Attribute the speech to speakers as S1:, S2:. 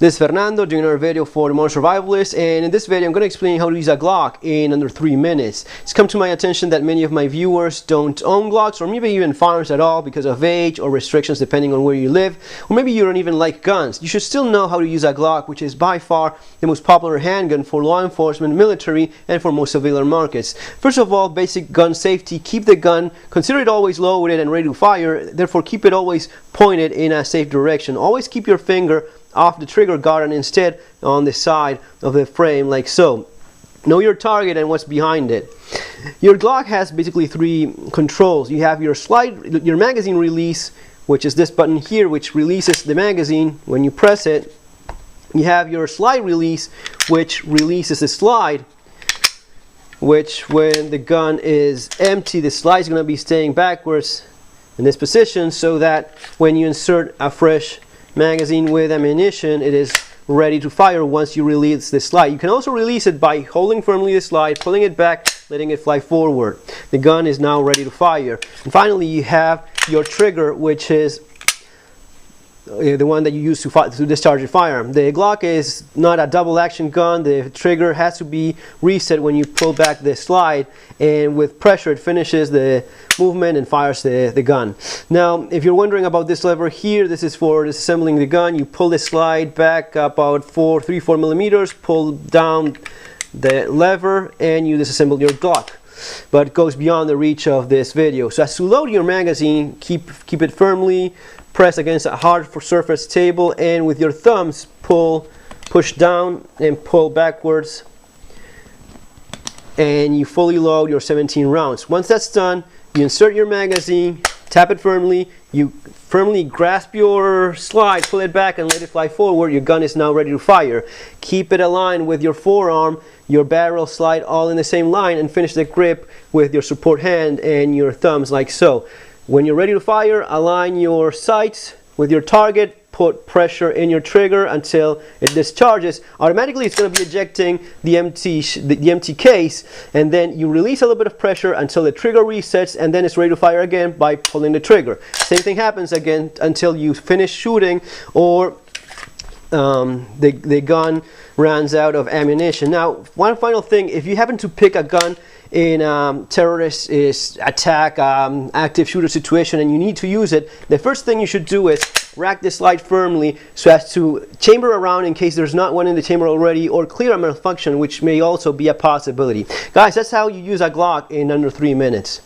S1: This is Fernando doing another video for the Modern Survivalist, and in this video I'm going to explain how to use a Glock in under 3 minutes. It's come to my attention that many of my viewers don't own Glocks or maybe even firearms at all because of age or restrictions depending on where you live, or maybe you don't even like guns. You should still know how to use a Glock, which is by far the most popular handgun for law enforcement, military, and for most civilian markets. First of all, basic gun safety: keep the gun, consider it always loaded and ready to fire, therefore keep it always pointed in a safe direction. Always keep your finger off the trigger guard and instead on the side of the frame, like so. Know your target and what's behind it. Your Glock has basically 3 controls. You have your magazine release, which is this button here, which releases the magazine when you press it. You have your slide release, which releases the slide, which when the gun is empty, the slide is going to be staying backwards in this position so that when you insert a fresh magazine with ammunition, it is ready to fire once you release the slide. You can also release it by holding firmly the slide, pulling it back, letting it fly forward. The gun is now ready to fire. And finally, you have your trigger, which is the one that you use to discharge your firearm. The Glock is not a double action gun. The trigger has to be reset when you pull back the slide, and with pressure it finishes the movement and fires the gun. Now, if you're wondering about this lever here, this is for disassembling the gun. You pull the slide back about 3-4 millimeters, pull down the lever, and you disassemble your Glock. But it goes beyond the reach of this video. So as to load your magazine, keep it firmly pressed against a hard surface table, and with your thumbs push down and pull backwards, and you fully load your 17 rounds. Once that's done, you insert your magazine, tap it firmly, you firmly grasp your slide, pull it back and let it fly forward. Your gun is now ready to fire. Keep it aligned with your forearm, your barrel, slide all in the same line, and finish the grip with your support hand and your thumbs, like so. When you're ready to fire, align your sights with your target, put pressure in your trigger until it discharges. Automatically it's going to be ejecting the empty case, and then you release a little bit of pressure until the trigger resets, and then it's ready to fire again by pulling the trigger. Same thing happens again until you finish shooting or the gun runs out of ammunition. Now, one final thing: if you happen to pick a gun in terrorist attack, active shooter situation, and you need to use it, the first thing you should do is rack the slide firmly so as to chamber around in case there's not one in the chamber already, or clear a malfunction, which may also be a possibility. Guys, that's how you use a Glock in under 3 minutes.